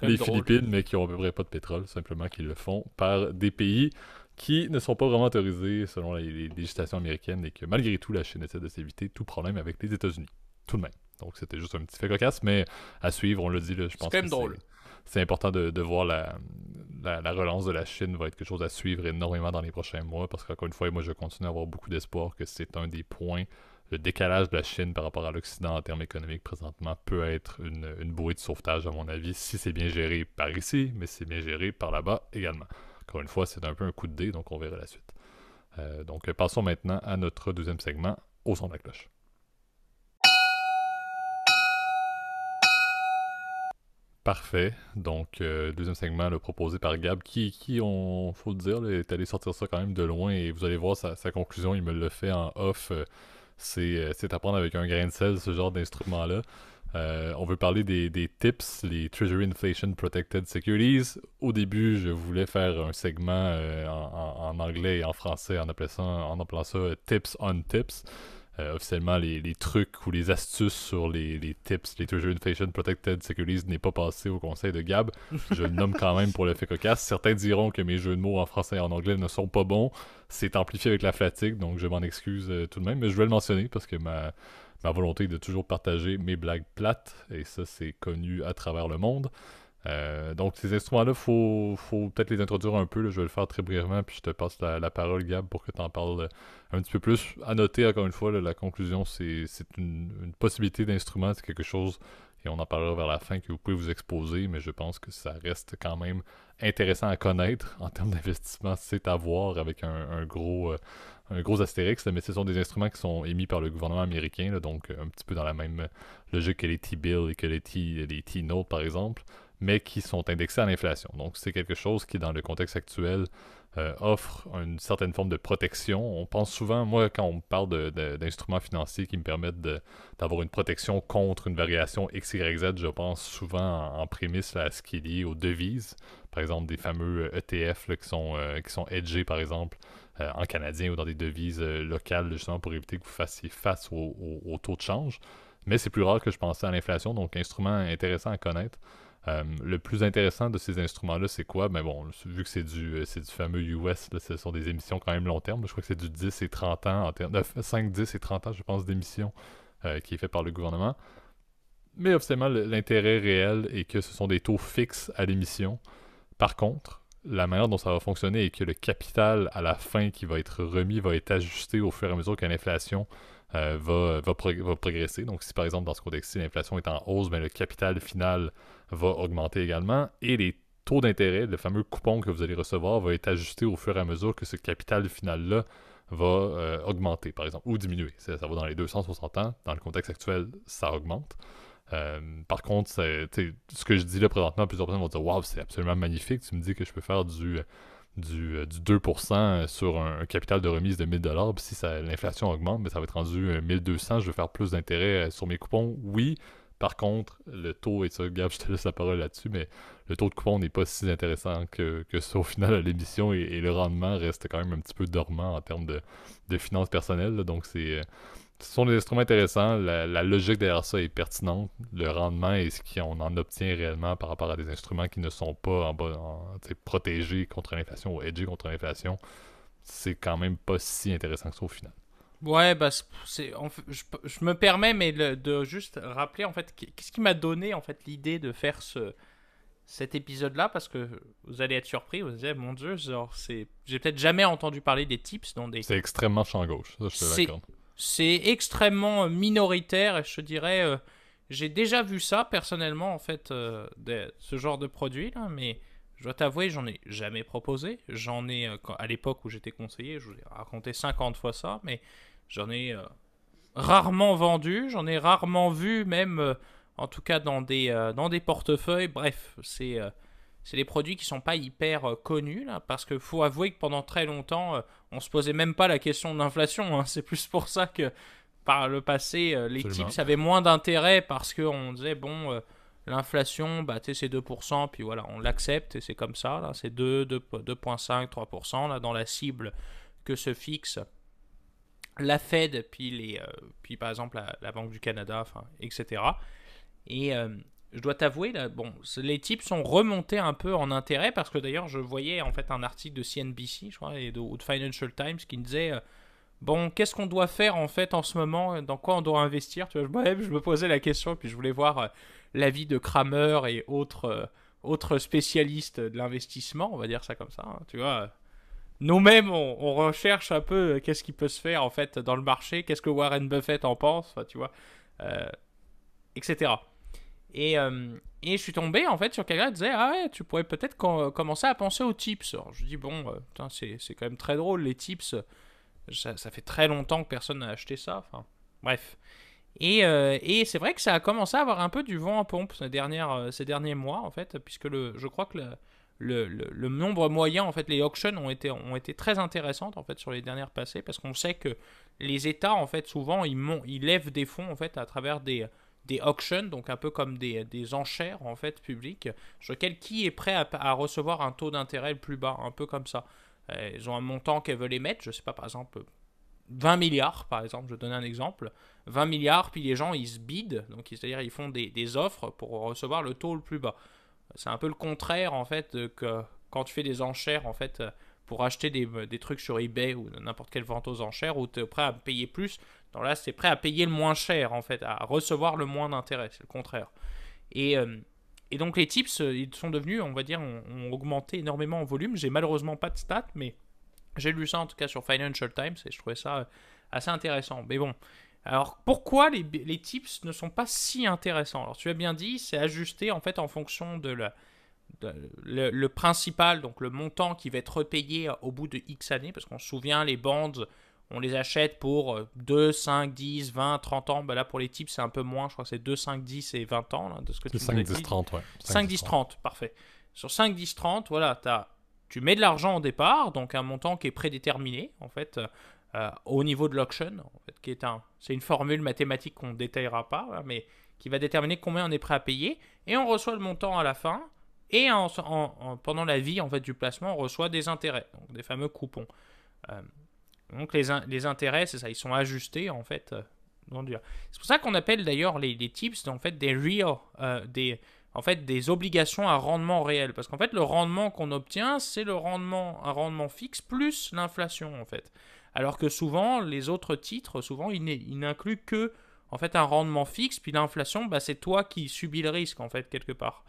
les Philippines, mais qui ont à peu près pas de pétrole, simplement qu'ils le font par des pays qui ne sont pas vraiment autorisés selon les législations américaines et que malgré tout, la Chine essaie de s'éviter tout problème avec les États-Unis. Tout de même. Donc, c'était juste un petit fait cocasse, mais à suivre, on l'a dit, là, je pense quand même drôle. c'est important de voir la relance de la Chine va être quelque chose à suivre énormément dans les prochains mois parce qu'encore une fois, moi je continue à avoir beaucoup d'espoir que c'est un des points. Le décalage de la Chine par rapport à l'Occident en termes économiques présentement peut être une bouée de sauvetage à mon avis si c'est bien géré par ici, mais si c'est bien géré par là-bas également. Encore une fois, c'est un peu un coup de dé, donc on verra la suite. Donc passons maintenant à notre deuxième segment, au son de la cloche. Parfait. Donc, deuxième segment là, proposé par Gab, qui faut le dire, là, est allé sortir ça quand même de loin et vous allez voir sa conclusion, il me l'a fait en off. C'est à prendre avec un grain de sel, ce genre d'instrument-là. On veut parler des TIPS, les Treasury Inflation Protected Securities. Au début, je voulais faire un segment en anglais et en français en appelant ça Tips on Tips. Officiellement, les trucs ou les astuces sur les tips, les Treasury Inflation Protected Securities n'est pas passé au conseil de Gab. Je le nomme quand même pour le fait cocasse. Certains diront que mes jeux de mots en français et en anglais ne sont pas bons. C'est amplifié avec la fatigue, donc je m'en excuse tout de même. Mais je vais le mentionner parce que ma volonté est de toujours partager mes blagues plates, et ça, c'est connu à travers le monde. Donc ces instruments-là, faut peut-être les introduire un peu, là. Je vais le faire très brièvement, puis je te passe la parole, Gab, pour que tu en parles un petit peu plus. À noter, encore une fois, là, la conclusion, c'est une possibilité d'instrument, c'est quelque chose, et on en parlera vers la fin, que vous pouvez vous exposer, mais je pense que ça reste quand même intéressant à connaître en termes d'investissement. C'est à voir avec un gros astérix, mais ce sont des instruments qui sont émis par le gouvernement américain, là, donc un petit peu dans la même logique que les T-bills et que les T-notes, par exemple, mais qui sont indexés à l'inflation. Donc, c'est quelque chose qui, dans le contexte actuel, offre une certaine forme de protection. On pense souvent, moi, quand on parle d'instruments financiers qui me permettent d'avoir une protection contre une variation X, Y, Z, je pense souvent en prémisse là, à ce qui est lié aux devises. Par exemple, des fameux ETF là, qui sont hedgés, par exemple, en canadien ou dans des devises locales, justement, pour éviter que vous fassiez face au taux de change. Mais c'est plus rare que je pensais à l'inflation, donc instrument intéressant à connaître. Le plus intéressant de ces instruments-là, c'est quoi? Ben bon, vu que c'est du fameux US, là, ce sont des émissions quand même long terme. Je crois que c'est du 10 et 30 ans, 5, 10 et 30 ans, je pense, d'émissions qui est fait par le gouvernement. Mais officiellement, l'intérêt réel est que ce sont des taux fixes à l'émission. Par contre, la manière dont ça va fonctionner est que le capital à la fin qui va être remis va être ajusté au fur et à mesure que l'inflation va progresser. Donc, si par exemple, dans ce contexte-ci, l'inflation est en hausse, ben, le capital final va augmenter également et les taux d'intérêt, le fameux coupon que vous allez recevoir, va être ajusté au fur et à mesure que ce capital final-là va augmenter, par exemple, ou diminuer. Ça va dans les deux sens, on s'entend. Dans le contexte actuel, ça augmente. Par contre, ce que je dis là présentement, plusieurs personnes vont dire waouh, c'est absolument magnifique. Tu me dis que je peux faire du 2% sur un capital de remise de 1000$. Puis si l'inflation augmente, mais ça va être rendu 1200$. Je vais faire plus d'intérêt sur mes coupons. Oui, par contre, le taux, et ça, Gab, je te laisse la parole là-dessus, mais le taux de coupon n'est pas si intéressant que ça au final à l'émission et le rendement reste quand même un petit peu dormant en termes de finances personnelles. Là. Donc, ce sont des instruments intéressants. La logique derrière ça est pertinente. Le rendement et ce qu'on en obtient réellement par rapport à des instruments qui ne sont pas protégés contre l'inflation ou hedgés contre l'inflation, c'est quand même pas si intéressant que ça au final. Ouais, bah, je me permets, mais de juste rappeler, en fait, qu'est-ce qui m'a donné, en fait, l'idée de faire cet épisode-là, parce que vous allez être surpris, vous allez dire, mon Dieu, genre, j'ai peut-être jamais entendu parler des tips dans des... C'est extrêmement champ gauche, ça, je te l'accorde. C'est extrêmement minoritaire, et je te dirais, j'ai déjà vu ça, personnellement, en fait, ce genre de produit-là, mais... Je dois t'avouer, j'en ai jamais proposé. J'en ai, à l'époque où j'étais conseiller, je vous ai raconté 50 fois ça, mais j'en ai rarement vendu, j'en ai rarement vu, même en tout cas dans des portefeuilles. Bref, c'est des produits qui sont pas hyper connus, là, parce qu'il faut avouer que pendant très longtemps, on se posait même pas la question de l'inflation. Hein. C'est plus pour ça que par le passé, les tips avaient moins d'intérêt, parce qu'on disait, bon... l'inflation, bah, c'est 2%, puis voilà, on l'accepte, et c'est comme ça, là, c'est 2,5, 3%, là, dans la cible que se fixe la Fed, puis par exemple la Banque du Canada, etc. Et je dois t'avouer, là, bon, les tips sont remontés un peu en intérêt, parce que d'ailleurs, je voyais en fait un article de CNBC, je crois, ou de Financial Times, qui me disait... bon, qu'est-ce qu'on doit faire en fait en ce moment? Dans quoi on doit investir? Tu vois, je me posais la question, puis je voulais voir l'avis de Kramer et autres spécialistes de l'investissement, on va dire ça comme ça. Hein, tu vois, nous-mêmes, on recherche un peu qu'est-ce qui peut se faire en fait dans le marché, qu'est-ce que Warren Buffett en pense, tu vois, etc. Et je suis tombé en fait sur quelqu'un qui disait ah ouais, tu pourrais peut-être commencer à penser aux tips. Alors, je dis bon, putain, c'est quand même très drôle les tips. Ça fait très longtemps que personne n'a acheté ça. Enfin, bref. Et c'est vrai que ça a commencé à avoir un peu du vent en pompe ces derniers mois, en fait, puisque je crois que le nombre moyen, en fait, les auctions ont été très intéressantes, en fait, sur les dernières passées, parce qu'on sait que les États, en fait, souvent, ils lèvent des fonds, en fait, à travers des auctions, donc un peu comme des enchères, en fait, publiques, sur lesquelles qui est prêt à recevoir un taux d'intérêt le plus bas, un peu comme ça. Ils ont un montant qu'elles veulent émettre, je sais pas, par exemple 20 milliards, par exemple, je vais donner un exemple, 20 milliards, puis les gens ils se bident, donc c'est-à-dire ils font des offres pour recevoir le taux le plus bas. C'est un peu le contraire en fait que quand tu fais des enchères en fait pour acheter des trucs sur eBay ou n'importe quelle vente aux enchères où tu es prêt à payer plus. Donc là, c'est prêt à payer le moins cher en fait, à recevoir le moins d'intérêt, c'est le contraire. Et donc les tips, ils sont devenus, on va dire, ont augmenté énormément en volume. J'ai malheureusement pas de stats, mais j'ai lu ça en tout cas sur Financial Times et je trouvais ça assez intéressant. Mais bon, alors pourquoi les tips ne sont pas si intéressants? Alors tu as bien dit, c'est ajusté en fait en fonction de le principal, donc le montant qui va être repayé au bout de X années, parce qu'on se souvient, les bonds, on les achète pour 2, 5, 10, 20, 30 ans. Ben là, pour les tips, c'est un peu moins. Je crois que c'est 2, 5, 10 et 20 ans, là, de ce que tu nous as dit. 5, 10, 30, ouais. 5, 10, 30, parfait. Sur 5, 10, 30, voilà, tu mets de l'argent au départ, donc un montant qui est prédéterminé, en fait, au niveau de l'auction, en fait, c'est une formule mathématique qu'on ne détaillera pas, là, mais qui va déterminer combien on est prêt à payer, et on reçoit le montant à la fin, et pendant la vie en fait, du placement, on reçoit des intérêts, donc des fameux coupons. Donc les intérêts, c'est ça, ils sont ajustés en fait. C'est pour ça qu'on appelle d'ailleurs les tips en fait des des obligations à rendement réel, parce qu'en fait le rendement qu'on obtient, c'est un rendement fixe plus l'inflation en fait. Alors que souvent les autres titres, ils n'incluent que en fait un rendement fixe, puis l'inflation, bah, c'est toi qui subis le risque en fait quelque part.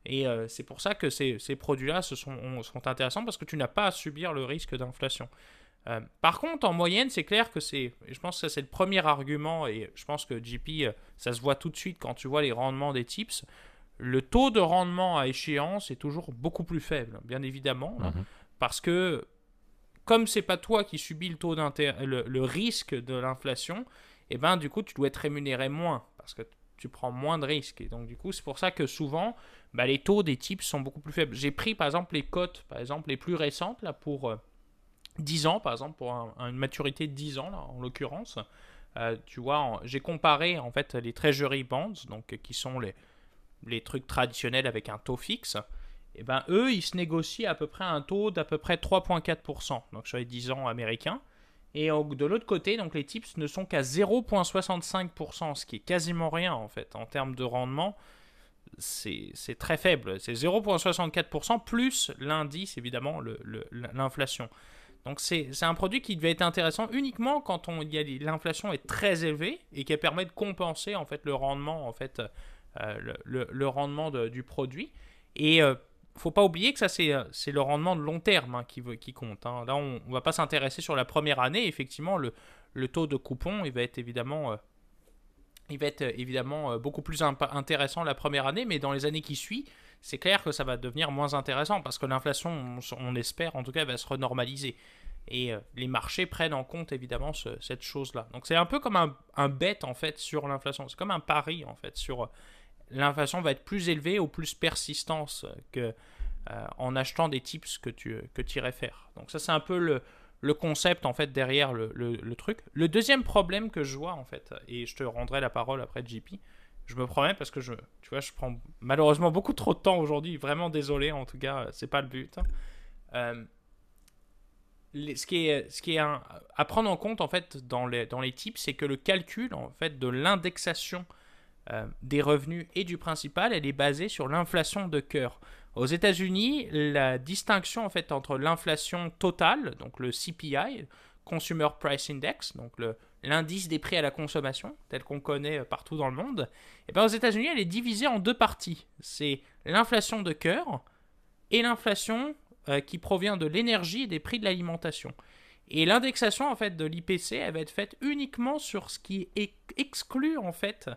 Et c'est pour ça que ces produits-là sont intéressants, parce que tu n'as pas à subir le risque d'inflation. Par contre, en moyenne, c'est clair que je pense que c'est le premier argument, et je pense que JP, ça se voit tout de suite quand tu vois les rendements des tips. le taux de rendement à échéance est toujours beaucoup plus faible, bien évidemment, là, parce que comme c'est pas toi qui subis le risque de l'inflation, et ben du coup tu dois être rémunéré moins parce que tu prends moins de risques. Et donc du coup c'est pour ça que souvent les taux des tips sont beaucoup plus faibles. J'ai pris par exemple les cotes, par exemple les plus récentes là pour 10 ans, par exemple pour une maturité de 10 ans là en l'occurrence. Tu vois, j'ai comparé en fait les Treasury Bonds, donc qui sont les trucs traditionnels avec un taux fixe. Et ben eux, ils se négocient à peu près un taux d'à peu près 3,4%, donc sur les 10 ans américains. Et de l'autre côté, donc les tips ne sont qu'à 0,65%, ce qui est quasiment rien en fait. En termes de rendement, c'est très faible. C'est 0,64% plus l'indice, évidemment, l'inflation. Donc c'est un produit qui devait être intéressant uniquement quand l'inflation est très élevée et qui permet de compenser en fait le rendement, en fait, le rendement du produit. Et faut pas oublier que ça c'est le rendement de long terme qui compte. Là on va pas s'intéresser sur la première année. Effectivement le taux de coupon il va être évidemment beaucoup plus intéressant la première année, mais dans les années qui suivent, c'est clair que ça va devenir moins intéressant parce que l'inflation, on espère en tout cas, va se renormaliser. Et les marchés prennent en compte évidemment cette chose-là. Donc c'est un peu comme un bet en fait sur l'inflation. C'est comme un pari en fait sur l'inflation va être plus élevée ou plus persistance que en achetant des tips que tu irais faire. Donc ça c'est un peu le concept en fait derrière le truc. Le deuxième problème que je vois en fait, et je te rendrai la parole après JP, je me promets parce que je prends malheureusement beaucoup trop de temps aujourd'hui, vraiment désolé en tout cas, c'est pas le but. Ce qui est à prendre en compte en fait dans les tips, c'est que le calcul en fait de l'indexation des revenus et du principal, elle est basée sur l'inflation de cœur. Aux États-Unis, la distinction en fait entre l'inflation totale, donc le CPI, Consumer Price Index, donc l'indice des prix à la consommation, tel qu'on connaît partout dans le monde, et bien aux États-Unis, elle est divisée en deux parties. C'est l'inflation de cœur et l'inflation qui provient de l'énergie et des prix de l'alimentation. Et l'indexation en fait de l'IPC, elle va être faite uniquement sur ce qui est exclu en fait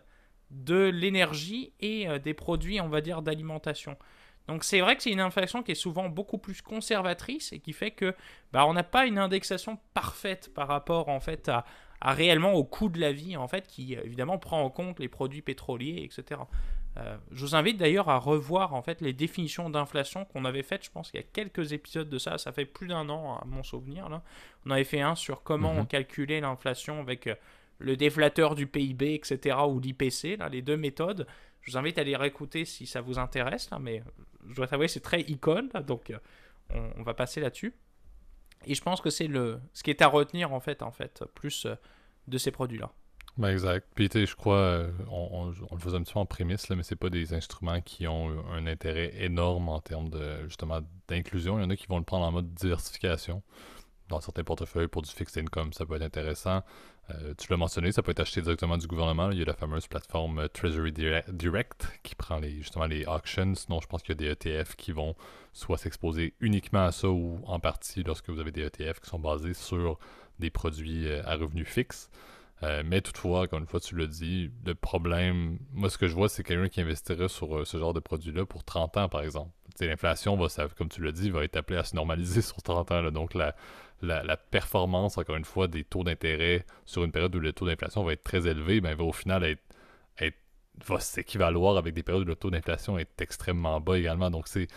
de l'énergie et des produits, on va dire, d'alimentation. Donc c'est vrai que c'est une inflation qui est souvent beaucoup plus conservatrice et qui fait que on n'a pas une indexation parfaite par rapport en fait à réellement au coût de la vie en fait qui évidemment prend en compte les produits pétroliers, etc. Je vous invite d'ailleurs à revoir en fait les définitions d'inflation qu'on avait faites. Je pense qu'il y a quelques épisodes de ça. Ça fait plus d'un an à mon souvenir là. On avait fait un sur comment on calculait l'inflation avec le déflateur du PIB, etc. ou l'IPC, là, les deux méthodes. Je vous invite à les réécouter si ça vous intéresse, là, mais je dois t'avouer, c'est très icône, là, donc on va passer là-dessus. Et je pense que c'est ce qui est à retenir, en fait plus de ces produits-là. Ben exact. Puis tu sais, je crois, on le faisait un petit peu en prémisse, là, mais c'est pas des instruments qui ont un intérêt énorme en termes de, justement, d'inclusion. Il y en a qui vont le prendre en mode diversification. Dans certains portefeuilles pour du fixed income, ça peut être intéressant. Tu l'as mentionné, ça peut être acheté directement du gouvernement. Il y a la fameuse plateforme Treasury Direct qui prend justement les auctions. Sinon, je pense qu'il y a des ETF qui vont soit s'exposer uniquement à ça ou en partie lorsque vous avez des ETF qui sont basés sur des produits à revenus fixes. Mais toutefois, encore une fois, tu l'as dit, le problème, moi ce que je vois, c'est quelqu'un qui investirait sur ce genre de produit-là pour 30 ans, par exemple. T'sais, l'inflation, comme tu l'as dit, va être appelée à se normaliser sur 30 ans. Là. Donc la performance, encore une fois, des taux d'intérêt sur une période où le taux d'inflation va être très élevé, ben, va au final va s'équivaloir avec des périodes où le taux d'inflation est extrêmement bas également. Donc c'est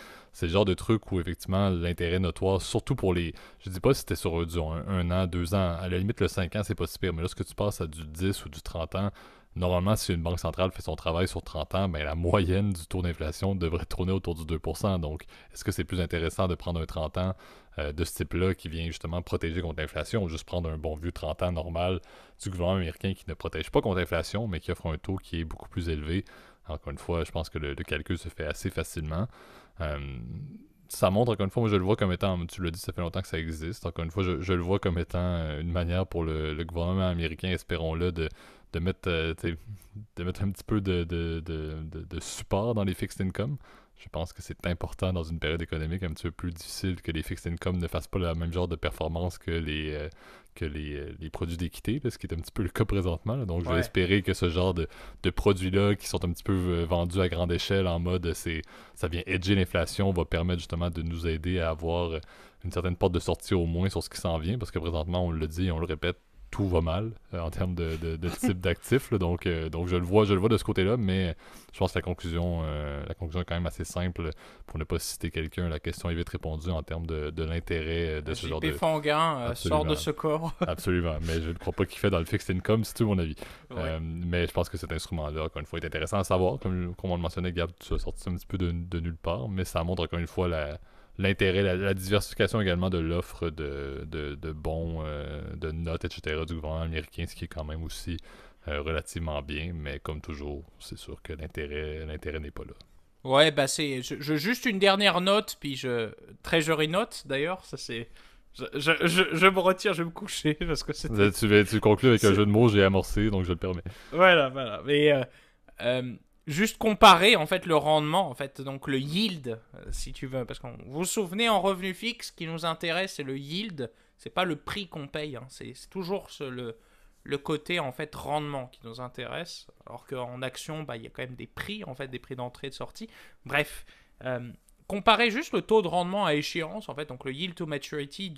le genre de truc où effectivement l'intérêt notoire, surtout pour les... Je dis pas si c'était sur du 1 an, 2 ans, à la limite le 5 ans c'est pas si pire, mais lorsque tu passes à du 10 ou du 30 ans, normalement si une banque centrale fait son travail sur 30 ans, ben la moyenne du taux d'inflation devrait tourner autour du 2%. Donc est-ce que c'est plus intéressant de prendre un 30 ans de ce type-là qui vient justement protéger contre l'inflation ou juste prendre un bon vieux 30 ans normal du gouvernement américain qui ne protège pas contre l'inflation mais qui offre un taux qui est beaucoup plus élevé. Encore une fois, je pense que le calcul se fait assez facilement. Ça montre, encore une fois, moi je le vois comme étant, tu l'as dit, ça fait longtemps que ça existe. Encore une fois, je le vois comme étant une manière pour le gouvernement américain, espérons-le, de mettre un petit peu de support dans les fixed income. Je pense que c'est important dans une période économique un petit peu plus difficile que les fixed income ne fassent pas le même genre de performance que les produits d'équité, là, ce qui est un petit peu le cas présentement. Là. Donc, je vais Ouais. espérer que ce genre de produits-là, qui sont un petit peu vendus à grande échelle en mode ça vient hedger l'inflation, va permettre justement de nous aider à avoir une certaine porte de sortie au moins sur ce qui s'en vient, parce que présentement, on le dit et on le répète, tout va mal en termes de type d'actifs. Là. Donc je le vois de ce côté-là, mais je pense que la conclusion est quand même assez simple. Pour ne pas citer quelqu'un, la question est vite répondue en termes de l'intérêt de ce genre JP de... Fanguin sort de Absolument. ce corps. Absolument, mais je ne crois pas qu'il fait dans le fixed income, c'est tout mon avis. Ouais. Mais je pense que cet instrument-là, encore une fois, est intéressant à savoir. Comme on le mentionnait, Gab, tu as sorti un petit peu de nulle part, mais ça montre encore une fois l'intérêt, la diversification également de l'offre de bons, de notes, etc. du gouvernement américain, ce qui est quand même aussi relativement bien, mais comme toujours, c'est sûr que l'intérêt n'est pas là. Ouais, bah juste une dernière note, puis Treasury note d'ailleurs, ça c'est... Je me retire, je vais me coucher, parce que c'était... Tu conclus avec un jeu de mots, j'ai amorcé, donc je le permets. Voilà. Mais juste comparer en fait le rendement, en fait, donc le yield, si tu veux, parce que vous vous souvenez en revenu fixe, ce qui nous intéresse, c'est le yield, c'est pas le prix qu'on paye, hein, c'est toujours le côté en fait rendement qui nous intéresse, alors qu'en action, bah il y a quand même des prix en fait, des prix d'entrée et de sortie. Bref, comparer juste le taux de rendement à échéance, en fait, donc le yield to maturity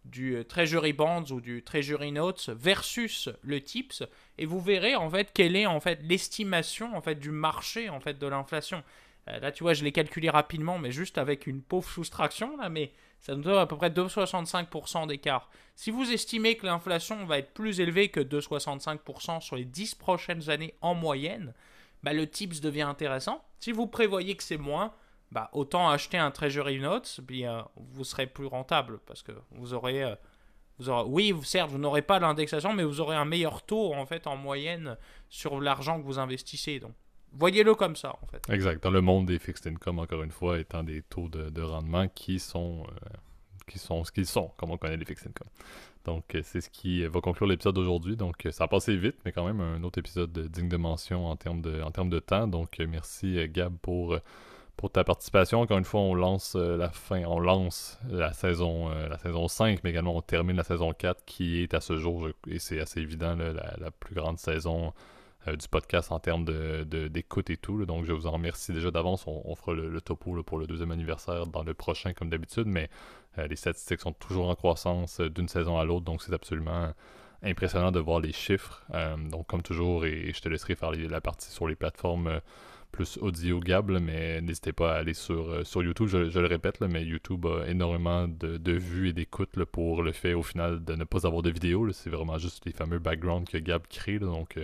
du Treasury Bonds ou du Treasury Notes versus le TIPS, et vous verrez en fait quelle est en fait l'estimation en fait du marché en fait de l'inflation. Là tu vois, je l'ai calculé rapidement, mais juste avec une pauvre soustraction là, mais ça nous donne à peu près 2,65% d'écart. Si vous estimez que l'inflation va être plus élevée que 2,65% sur les 10 prochaines années en moyenne, bah, le TIPS devient intéressant. Si vous prévoyez que c'est moins, bah, autant acheter un Treasury Notes, puis vous serez plus rentable parce que oui, certes, vous n'aurez pas l'indexation, mais vous aurez un meilleur taux en fait en moyenne sur l'argent que vous investissez. Donc, voyez-le comme ça en fait. Exact. Dans le monde des fixed income, encore une fois, étant des taux de rendement qui sont ce qu'ils sont, comme on connaît les fixed income. Donc, c'est ce qui va conclure l'épisode d'aujourd'hui. Donc, ça a passé vite, mais quand même un autre épisode digne de mention en termes de temps. Donc, merci Gab pour ta participation. Encore une fois, on lance on lance la saison 5, mais également on termine la saison 4 qui est à ce jour, et c'est assez évident, là, la plus grande saison du podcast en termes d'écoute et tout. Là. Donc je vous en remercie déjà d'avance. On fera le topo là, pour le deuxième anniversaire dans le prochain comme d'habitude, mais les statistiques sont toujours en croissance d'une saison à l'autre, donc c'est absolument impressionnant de voir les chiffres. Donc comme toujours, et je te laisserai faire la partie sur les plateformes plus audio Gab, là, mais n'hésitez pas à aller sur YouTube, je le répète, là, mais YouTube a énormément de vues et d'écoutes là, pour le fait au final de ne pas avoir de vidéo. Là. C'est vraiment juste les fameux backgrounds que Gab crée. Là, donc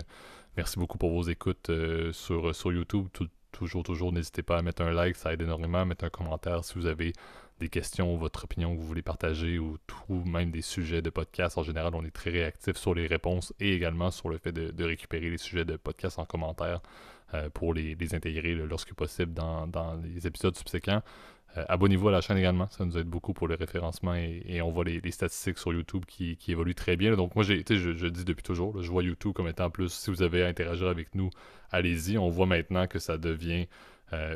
merci beaucoup pour vos écoutes sur YouTube. Toujours, n'hésitez pas à mettre un like, ça aide énormément. À mettre un commentaire si vous avez des questions ou votre opinion que vous voulez partager ou tout, même des sujets de podcast. En général, on est très réactif sur les réponses et également sur le fait de récupérer les sujets de podcast en commentaire pour les intégrer lorsque possible dans les épisodes subséquents. Abonnez-vous à la chaîne également, ça nous aide beaucoup pour le référencement et on voit les statistiques sur YouTube qui évoluent très bien. Donc moi, je dis depuis toujours, là, je vois YouTube comme étant plus, si vous avez à interagir avec nous, allez-y. On voit maintenant que ça devient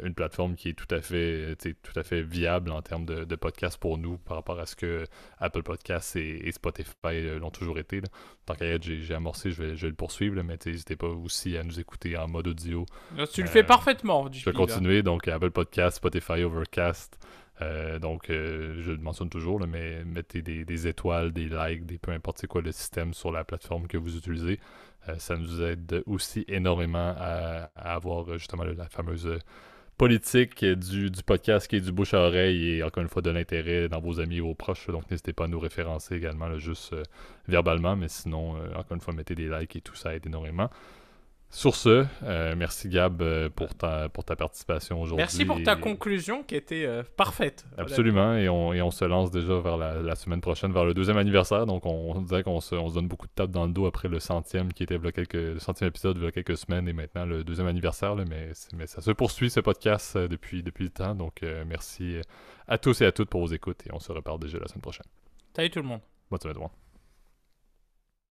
une plateforme qui est tout à fait viable en termes de podcast pour nous par rapport à ce que Apple Podcasts et Spotify l'ont toujours été. Là. Tant qu'à être, j'ai amorcé, je vais le poursuivre, là, mais n'hésitez pas aussi à nous écouter en mode audio. Là, tu le fais parfaitement. Je vais continuer, donc Apple Podcasts, Spotify, Overcast. Je le mentionne toujours, là, mais mettez des étoiles, des likes, peu importe c'est quoi le système sur la plateforme que vous utilisez. Ça nous aide aussi énormément à avoir justement la fameuse politique du podcast qui est du bouche à oreille et encore une fois de l'intérêt dans vos amis et vos proches. Donc n'hésitez pas à nous référencer également, là, juste verbalement, mais sinon, encore une fois, mettez des likes et tout ça aide énormément. Sur ce, merci Gab pour ta participation aujourd'hui. Merci pour ta conclusion qui était parfaite. Absolument, et on se lance déjà vers la semaine prochaine, vers le deuxième anniversaire. Donc on dirait qu'on se donne beaucoup de tapes dans le dos après le centième qui était le centième épisode il y a quelques semaines et maintenant le deuxième anniversaire. Là, mais ça se poursuit ce podcast depuis le temps. Donc merci à tous et à toutes pour vos écoutes et on se reparle déjà la semaine prochaine. Salut tout le monde. Bonne semaine tout le monde.